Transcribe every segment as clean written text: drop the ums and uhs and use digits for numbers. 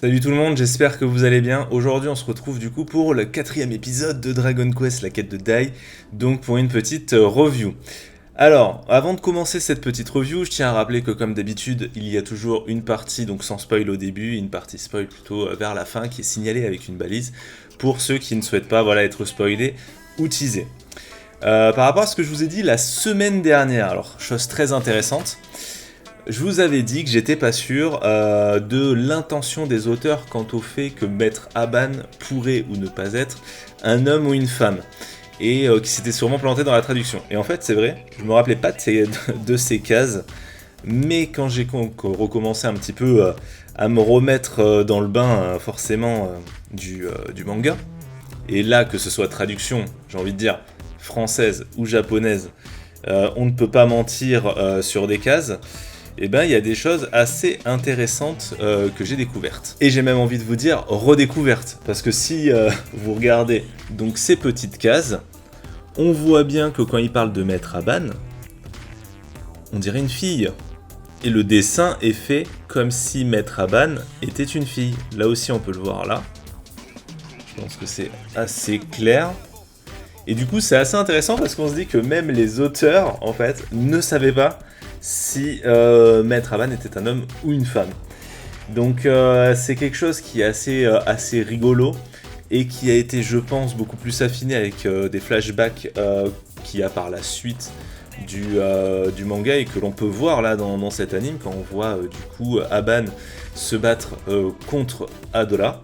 Salut tout le monde, j'espère que vous allez bien. Aujourd'hui on se retrouve du coup pour le 4e épisode de Dragon Quest, la quête de Dai, donc pour une petite review. Alors, avant de commencer cette petite review, je tiens à rappeler que comme d'habitude, il y a toujours une partie, donc sans spoil au début, et une partie spoil plutôt vers la fin, qui est signalée avec une balise, pour ceux qui ne souhaitent pas être spoilés ou teasés. Par rapport à ce que je vous ai dit la semaine dernière, alors chose très intéressante, je vous avais dit que j'étais pas sûr de l'intention des auteurs quant au fait que Maître Aban pourrait ou ne pas être un homme ou une femme, et qui s'était sûrement planté dans la traduction. Et en fait c'est vrai, je me rappelais pas de ces cases, mais quand j'ai recommencé un petit peu à me remettre dans le bain forcément du manga, et là que ce soit traduction, j'ai envie de dire, française ou japonaise, on ne peut pas mentir sur des cases. Et ben il y a des choses assez intéressantes que j'ai découvertes. Et j'ai même envie de vous dire redécouvertes, parce que si vous regardez donc ces petites cases, on voit bien que quand il parle de Maître Aban, on dirait une fille. Et le dessin est fait comme si Maître Aban était une fille. Là aussi on peut le voir là. Je pense que c'est assez clair. Et du coup c'est assez intéressant parce qu'on se dit que même les auteurs en fait ne savaient pas si Maître Aban était un homme ou une femme. Donc c'est quelque chose qui est assez rigolo et qui a été, je pense, beaucoup plus affiné avec des flashbacks qu'il y a par la suite du manga et que l'on peut voir là dans cet anime quand on voit du coup Aban se battre contre Adola.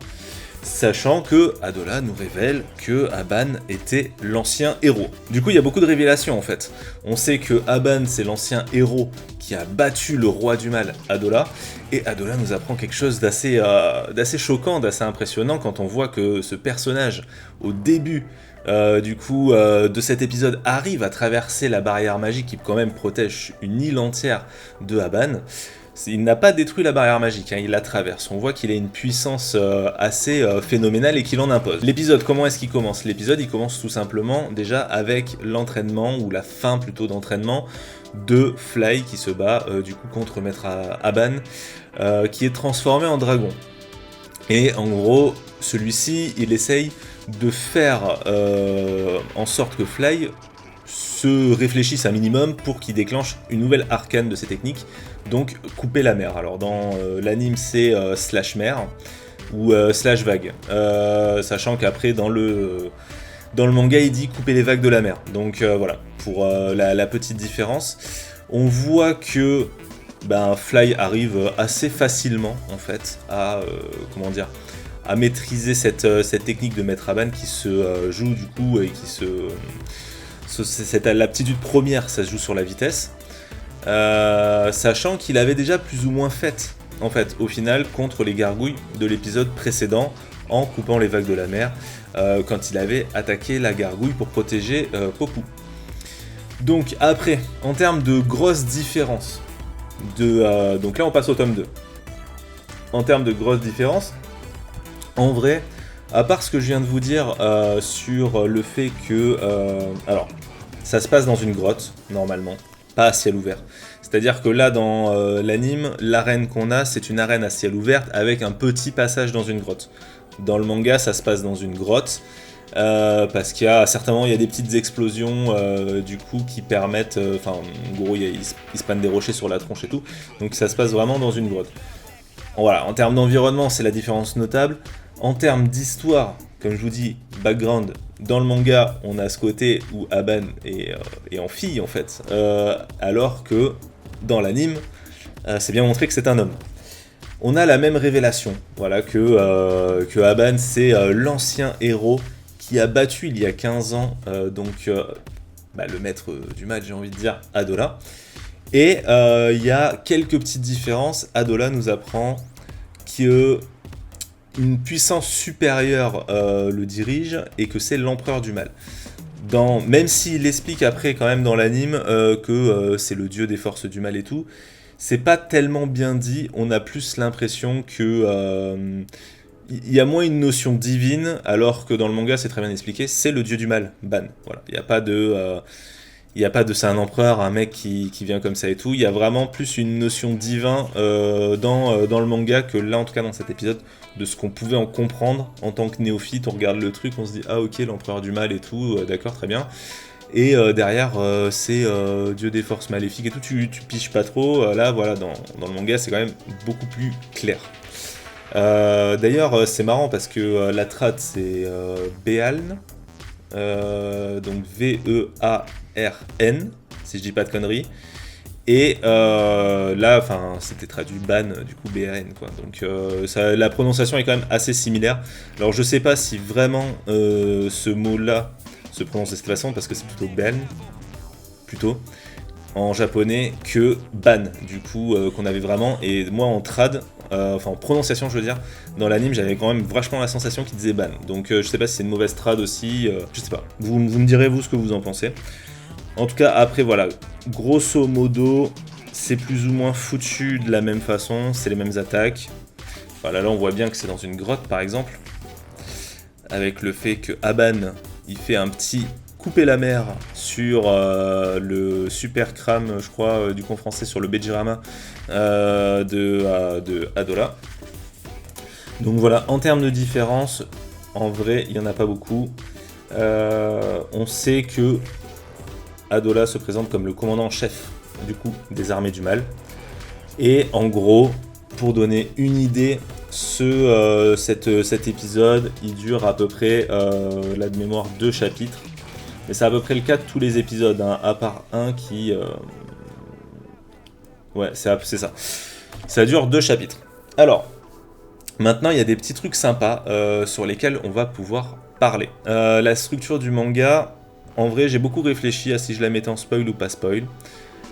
Sachant que Adola nous révèle que Aban était l'ancien héros. Du coup, il y a beaucoup de révélations en fait. On sait que Aban, c'est l'ancien héros qui a battu le roi du mal, Adola, et Adola nous apprend quelque chose d'assez choquant, d'assez impressionnant quand on voit que ce personnage, au début de cet épisode, arrive à traverser la barrière magique qui quand même protège une île entière de Aban. Il n'a pas détruit la barrière magique, il la traverse. On voit qu'il a une puissance assez phénoménale et qu'il en impose. L'épisode, comment est-ce qu'il commence ? L'épisode, il commence tout simplement déjà avec l'entraînement, ou la fin plutôt d'entraînement, de Fly qui se bat du coup contre Maître Aban, qui est transformé en dragon. Et en gros, celui-ci, il essaye de faire en sorte que Fly se réfléchissent un minimum pour qu'il déclenche une nouvelle arcane de ses techniques, donc couper la mer. Alors dans l'anime c'est slash mer ou slash vague, sachant qu'après dans le manga il dit couper les vagues de la mer. Donc voilà, pour la petite différence, on voit que Fly arrive assez facilement en fait à à maîtriser cette technique de Maître Aban qui se joue du coup et qui cette l'aptitude première, ça se joue sur la vitesse, sachant qu'il avait déjà plus ou moins fait, en fait, au final, contre les gargouilles de l'épisode précédent, en coupant les vagues de la mer, quand il avait attaqué la gargouille pour protéger Poku. Donc après, en termes de grosses différences, donc là on passe au tome 2. En termes de grosses différences, en vrai, à part ce que je viens de vous dire sur le fait que... alors, ça se passe dans une grotte, normalement, pas à ciel ouvert. C'est-à-dire que là, dans l'anime, l'arène qu'on a, c'est une arène à ciel ouvert avec un petit passage dans une grotte. Dans le manga, ça se passe dans une grotte, parce qu'il y a certainement il y a des petites explosions du coup qui permettent... en gros, il se prennent des rochers sur la tronche et tout, donc ça se passe vraiment dans une grotte. Voilà, en termes d'environnement, c'est la différence notable. En termes d'histoire, comme je vous dis, background, dans le manga, on a ce côté où Aban est en fille, en fait, alors que dans l'anime, c'est bien montré que c'est un homme. On a la même révélation, voilà, que Aban, c'est l'ancien héros qui a battu il y a 15 ans, le maître du mal, j'ai envie de dire, Adola. Et il y a quelques petites différences. Adola nous apprend que une puissance supérieure le dirige et que c'est l'empereur du mal. Même s'il explique après quand même dans l'anime que c'est le dieu des forces du mal et tout, c'est pas tellement bien dit. On a plus l'impression que il y a moins une notion divine, alors que dans le manga c'est très bien expliqué, c'est le dieu du mal, Ban. Voilà, il n'y a pas de Il n'y a pas de c'est un empereur, un mec qui vient comme ça et tout. Il y a vraiment plus une notion divine dans le manga que là, en tout cas dans cet épisode, de ce qu'on pouvait en comprendre en tant que néophyte. On regarde le truc, on se dit ah ok, l'empereur du mal et tout, d'accord, très bien. Et derrière, c'est Dieu des forces maléfiques et tout, tu piges pas trop. Là, voilà, dans le manga, c'est quand même beaucoup plus clair. D'ailleurs, c'est marrant parce que la trad, c'est Bealn, donc V-E-A-R-N, si je dis pas de conneries. Et là, enfin, c'était traduit ban, du coup B-A-N, quoi. Donc la prononciation est quand même assez similaire. Alors je sais pas si vraiment ce mot-là se prononce de cette façon, parce que c'est plutôt ban, plutôt, en japonais, que ban, du coup, qu'on avait vraiment. Et moi en trad, enfin en prononciation je veux dire, dans l'anime j'avais quand même vachement la sensation qu'il disait ban. Donc je sais pas si c'est une mauvaise trad aussi, je sais pas. Vous me direz vous ce que vous en pensez. En tout cas, après, voilà, grosso modo, c'est plus ou moins foutu de la même façon, c'est les mêmes attaques. Voilà, là, on voit bien que c'est dans une grotte, par exemple, avec le fait que Aban, il fait un petit couper la mer sur le super crame, je crois, du con français, sur le Bejirama de Adola. Donc voilà, en termes de différence, en vrai, il n'y en a pas beaucoup. On sait que Adola se présente comme le commandant en chef du coup des armées du mal. Et en gros, pour donner une idée, cet épisode, il dure à peu près, là de mémoire, 2 chapitres. Mais c'est à peu près le cas de tous les épisodes, hein, à part un qui... Ouais, c'est ça. Ça dure 2 chapitres. Alors, maintenant, il y a des petits trucs sympas sur lesquels on va pouvoir parler. La structure du manga... En vrai, j'ai beaucoup réfléchi à si je la mettais en spoil ou pas spoil.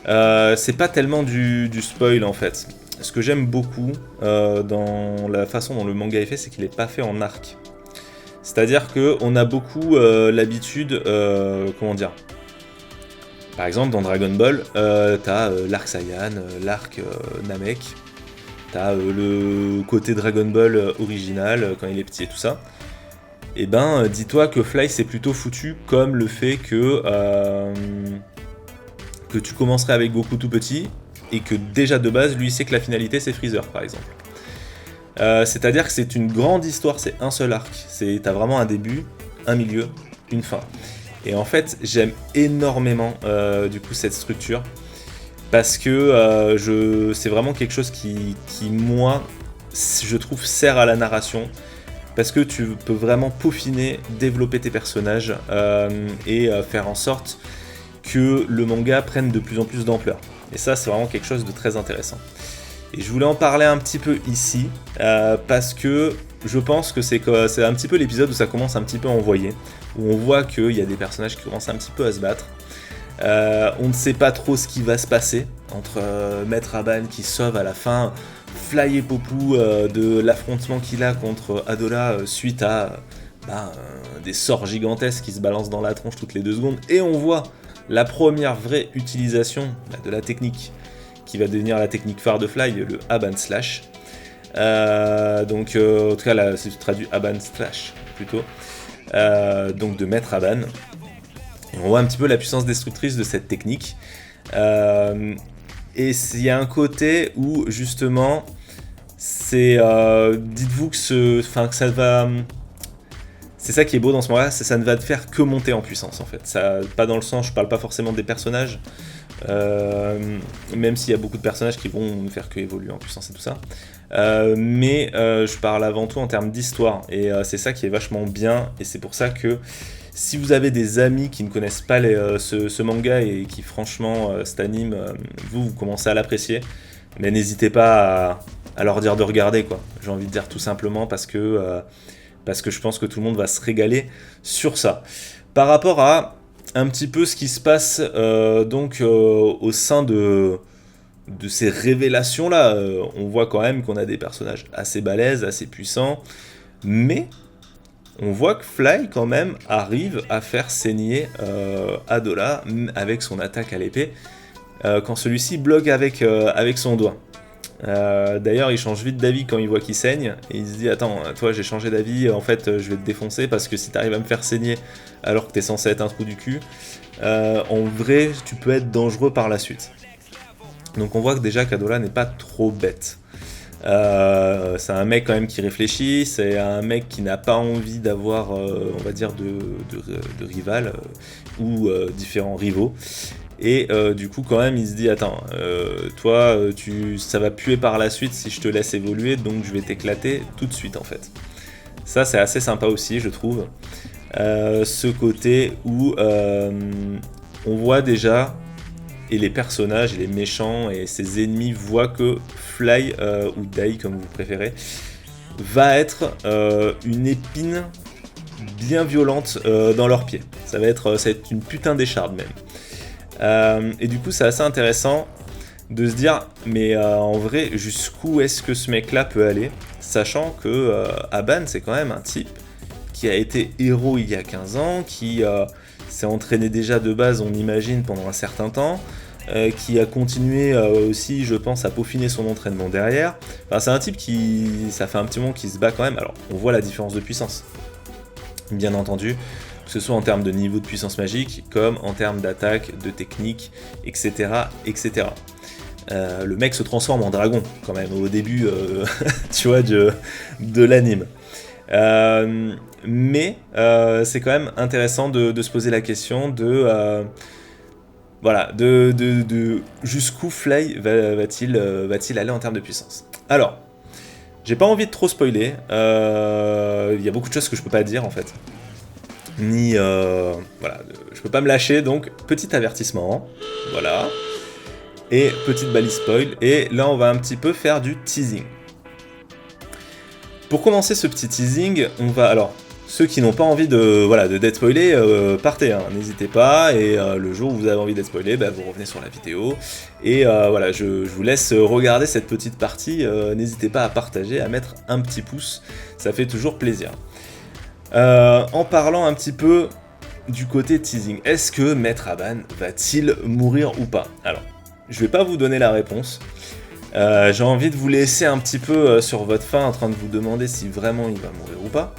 C'est pas tellement du spoil en fait. Ce que j'aime beaucoup dans la façon dont le manga est fait, c'est qu'il n'est pas fait en arc. C'est-à-dire qu'on a beaucoup l'habitude, comment dire. Par exemple, dans Dragon Ball, t'as l'arc Saiyan, l'arc Namek, t'as le côté Dragon Ball original quand il est petit et tout ça. Et ben, dis-toi que Fly c'est plutôt foutu comme le fait que tu commencerais avec Goku tout petit et que déjà de base, lui il sait que la finalité c'est Freezer par exemple. C'est-à-dire que c'est une grande histoire, c'est un seul arc. T'as vraiment un début, un milieu, une fin. Et en fait, j'aime énormément du coup cette structure parce que c'est vraiment quelque chose qui moi, je trouve sert à la narration. Parce que tu peux vraiment peaufiner, développer tes personnages et faire en sorte que le manga prenne de plus en plus d'ampleur. Et ça, c'est vraiment quelque chose de très intéressant. Et je voulais en parler un petit peu ici, parce que je pense que c'est un petit peu l'épisode où ça commence un petit peu à envoyer, où on voit qu'il y a des personnages qui commencent un petit peu à se battre. On ne sait pas trop ce qui va se passer entre Maître Aban qui sauve à la fin Fly et Popou de l'affrontement qu'il a contre Adola suite à des sorts gigantesques qui se balancent dans la tronche toutes les 2 secondes, et on voit la première vraie utilisation de la technique qui va devenir la technique phare de Fly, le Aban Slash. Donc en tout cas là c'est traduit Aban Slash plutôt, donc de Maître Aban. Et on voit un petit peu la puissance destructrice de cette technique. Et il y a un côté où justement, c'est dites-vous que ça va. C'est ça qui est beau dans ce moment-là, ça ne va te faire que monter en puissance en fait. Ça, pas dans le sens, je parle pas forcément des personnages, même s'il y a beaucoup de personnages qui vont ne faire que évoluer en puissance et tout ça. Mais je parle avant tout en termes d'histoire, et c'est ça qui est vachement bien, et c'est pour ça que si vous avez des amis qui ne connaissent pas ce manga et qui franchement cet anime, vous commencez à l'apprécier, mais n'hésitez pas à leur dire de regarder quoi. J'ai envie de dire tout simplement parce que je pense que tout le monde va se régaler sur ça. Par rapport à un petit peu ce qui se passe au sein de ces révélations là, on voit quand même qu'on a des personnages assez balèzes, assez puissants, mais on voit que Fly quand même arrive à faire saigner Adola avec son attaque à l'épée quand celui-ci bloque avec son doigt. D'ailleurs il change vite d'avis quand il voit qu'il saigne et il se dit attends, toi j'ai changé d'avis, en fait je vais te défoncer parce que si t'arrives à me faire saigner alors que t'es censé être un trou du cul, en vrai, tu peux être dangereux par la suite. Donc on voit que déjà Cadola n'est pas trop bête. C'est un mec quand même qui réfléchit, c'est un mec qui n'a pas envie d'avoir, on va dire, de rival ou différents rivaux. Et du coup quand même il se dit attends, toi ça va puer par la suite si je te laisse évoluer, donc je vais t'éclater tout de suite en fait. Ça c'est assez sympa aussi je trouve. Ce côté où on voit déjà, et les personnages, et les méchants et ses ennemis voient que Fly, ou Dai comme vous préférez, va être une épine bien violente dans leurs pieds. Ça va être une putain d'écharde même. Et du coup c'est assez intéressant de se dire mais en vrai jusqu'où est-ce que ce mec là peut aller, sachant que Aban c'est quand même un type qui a été héros il y a 15 ans, qui s'est entraîné déjà de base on imagine pendant un certain temps, qui a continué aussi je pense à peaufiner son entraînement derrière. Enfin, c'est un type qui, ça fait un petit moment qu'il se bat quand même. Alors on voit la différence de puissance bien entendu, que ce soit en termes de niveau de puissance magique, comme en termes d'attaque, de technique, etc. etc. Le mec se transforme en dragon, quand même, au début, tu vois, de l'anime. Mais c'est quand même intéressant de se poser la question de... voilà, de jusqu'où Fly va-t-il aller en termes de puissance. Alors, j'ai pas envie de trop spoiler, il y a beaucoup de choses que je peux pas dire en fait. Voilà, je peux pas me lâcher, donc petit avertissement, voilà. Et petite balise spoil, et là on va un petit peu faire du teasing. Pour commencer ce petit teasing, on va... Alors, ceux qui n'ont pas envie d'être spoilés, partez, hein, n'hésitez pas, et le jour où vous avez envie d'être spoilé, vous revenez sur la vidéo, et voilà, je vous laisse regarder cette petite partie, n'hésitez pas à partager, à mettre un petit pouce, ça fait toujours plaisir. En parlant un petit peu du côté teasing, est-ce que Maître Aban va-t-il mourir ou pas? Alors, je vais pas vous donner la réponse, j'ai envie de vous laisser un petit peu sur votre faim en train de vous demander si vraiment il va mourir ou pas.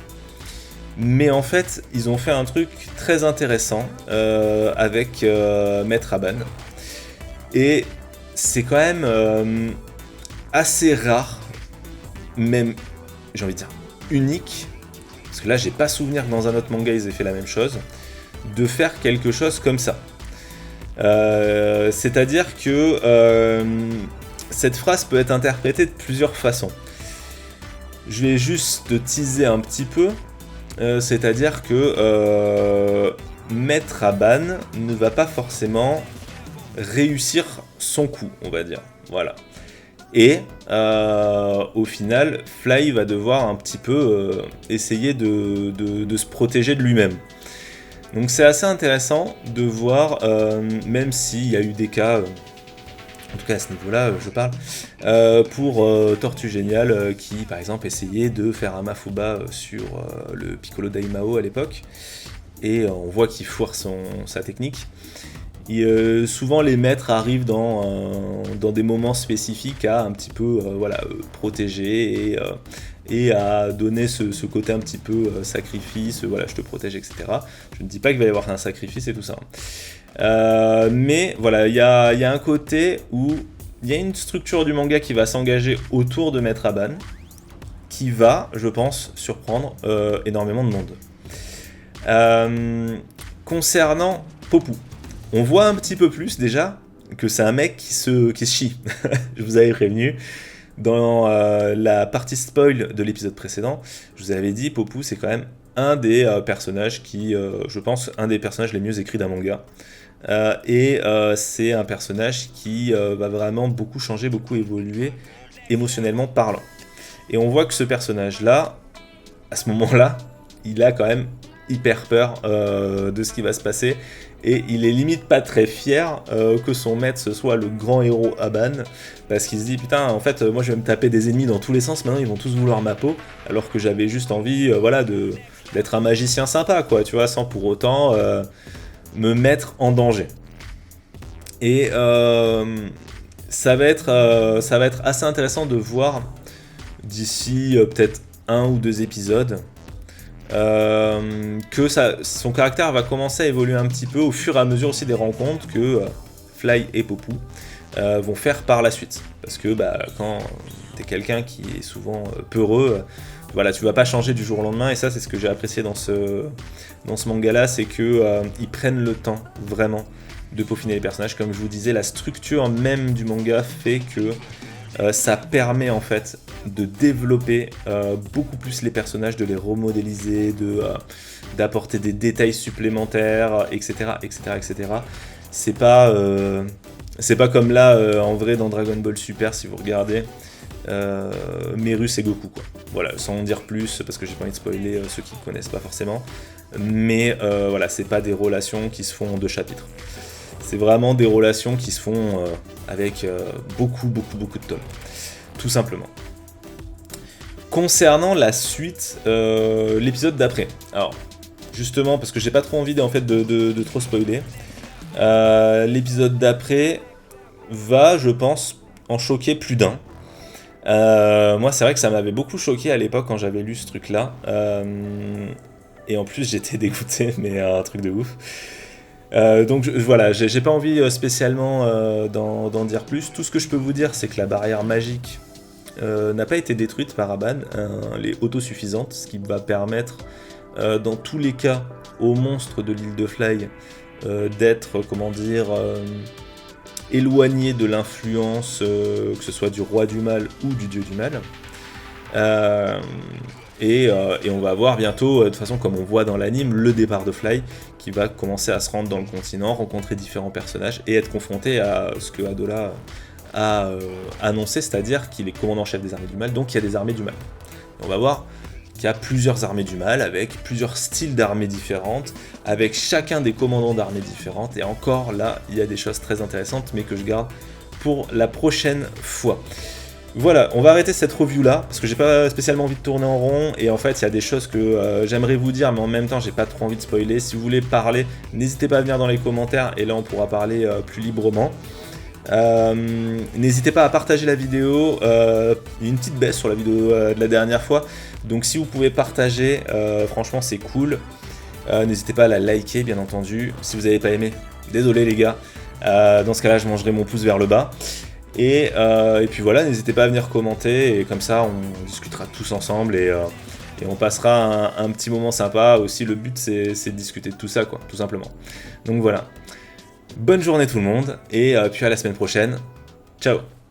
Mais en fait, ils ont fait un truc très intéressant avec Maître Aban. Et c'est quand même assez rare, même, j'ai envie de dire, unique, parce que là, j'ai pas souvenir que dans un autre manga, ils aient fait la même chose, de faire quelque chose comme ça. C'est-à-dire que cette phrase peut être interprétée de plusieurs façons. Je vais juste teaser un petit peu. C'est-à-dire que Maître Aban ne va pas forcément réussir son coup, on va dire. Voilà. Et au final, Fly va devoir un petit peu essayer de se protéger de lui-même. Donc c'est assez intéressant de voir, même s'il y a eu des cas... en tout cas à ce niveau-là, je parle, pour Tortue Géniale, qui par exemple essayait de faire un Mafuba sur le Piccolo Daimao à l'époque, et on voit qu'il foire sa technique. Et, souvent les maîtres arrivent dans des moments spécifiques à un petit peu protéger et à donner ce côté un petit peu sacrifice, voilà, je te protège, etc. Je ne dis pas qu'il va y avoir un sacrifice et tout ça. Mais voilà, il y a un côté où il y a une structure du manga qui va s'engager autour de Maître Aban, qui va, je pense, surprendre énormément de monde. Concernant Popou, on voit un petit peu plus déjà que c'est un mec qui se chie. Je vous avais prévenu. Dans la partie spoil de l'épisode précédent, je vous avais dit, Popou, c'est quand même un des personnages qui, je pense, un des personnages les mieux écrits d'un manga. Et c'est un personnage qui va vraiment beaucoup changer, beaucoup évoluer, émotionnellement parlant. Et on voit que ce personnage-là, à ce moment-là, il a quand même hyper peur de ce qui va se passer. Et il est limite pas très fier que son maître ce soit le grand héros Aban, parce qu'il se dit putain en fait moi je vais me taper des ennemis dans tous les sens, maintenant ils vont tous vouloir ma peau, alors que j'avais juste envie d'être un magicien sympa quoi, tu vois, sans pour autant me mettre en danger. Et ça va être assez intéressant de voir d'ici peut-être 1 ou 2 épisodes que son caractère va commencer à évoluer un petit peu au fur et à mesure aussi des rencontres que Fly et Popu vont faire par la suite. Parce que quand t'es quelqu'un qui est souvent peureux, voilà, tu vas pas changer du jour au lendemain, et ça c'est ce que j'ai apprécié dans ce manga là, c'est que ils prennent le temps vraiment de peaufiner les personnages. Comme je vous disais, la structure même du manga fait que ça permet en fait de développer beaucoup plus les personnages, de les remodéliser, d'apporter des détails supplémentaires, etc. etc., etc. C'est pas comme là en vrai dans Dragon Ball Super, si vous regardez Merus et Goku, quoi. Voilà, sans en dire plus parce que j'ai pas envie de spoiler ceux qui connaissent pas forcément, mais voilà, c'est pas des relations qui se font en 2 chapitres. C'est vraiment des relations qui se font avec beaucoup de tomes, tout simplement. Concernant la suite, l'épisode d'après, alors justement parce que j'ai pas trop envie en fait de trop spoiler, l'épisode d'après va, je pense, en choquer plus d'un. Moi c'est vrai que ça m'avait beaucoup choqué à l'époque quand j'avais lu ce truc là, et en plus j'étais dégoûté, mais un truc de ouf. Donc voilà, j'ai pas envie spécialement d'en dire plus. Tout ce que je peux vous dire, c'est que la barrière magique n'a pas été détruite par Aban, elle est autosuffisante, ce qui va permettre dans tous les cas aux monstres de l'île de Fly d'être, comment dire, éloignés de l'influence, que ce soit du roi du mal ou du dieu du mal. Et on va voir bientôt, de toute façon comme on voit dans l'anime, le départ de Fly qui va commencer à se rendre dans le continent, rencontrer différents personnages et être confronté à ce que Adola a annoncé, c'est-à-dire qu'il est commandant-chef des armées du mal, donc il y a des armées du mal. Et on va voir qu'il y a plusieurs armées du mal, avec plusieurs styles d'armées différentes, avec chacun des commandants d'armées différentes, et encore là, il y a des choses très intéressantes, mais que je garde pour la prochaine fois. Voilà, on va arrêter cette review là, parce que j'ai pas spécialement envie de tourner en rond, et en fait il y a des choses que j'aimerais vous dire, mais en même temps j'ai pas trop envie de spoiler. Si vous voulez parler, n'hésitez pas à venir dans les commentaires, et là on pourra parler plus librement. N'hésitez pas à partager la vidéo, il y a une petite baisse sur la vidéo de la dernière fois, donc si vous pouvez partager, franchement c'est cool. N'hésitez pas à la liker bien entendu, si vous n'avez pas aimé, désolé les gars, dans ce cas là je mangerai mon pouce vers le bas. Et puis voilà, n'hésitez pas à venir commenter, et comme ça on discutera tous ensemble, et on passera un petit moment sympa. Aussi le but c'est de discuter de tout ça, quoi, tout simplement. Donc voilà, bonne journée tout le monde, et puis à la semaine prochaine, ciao.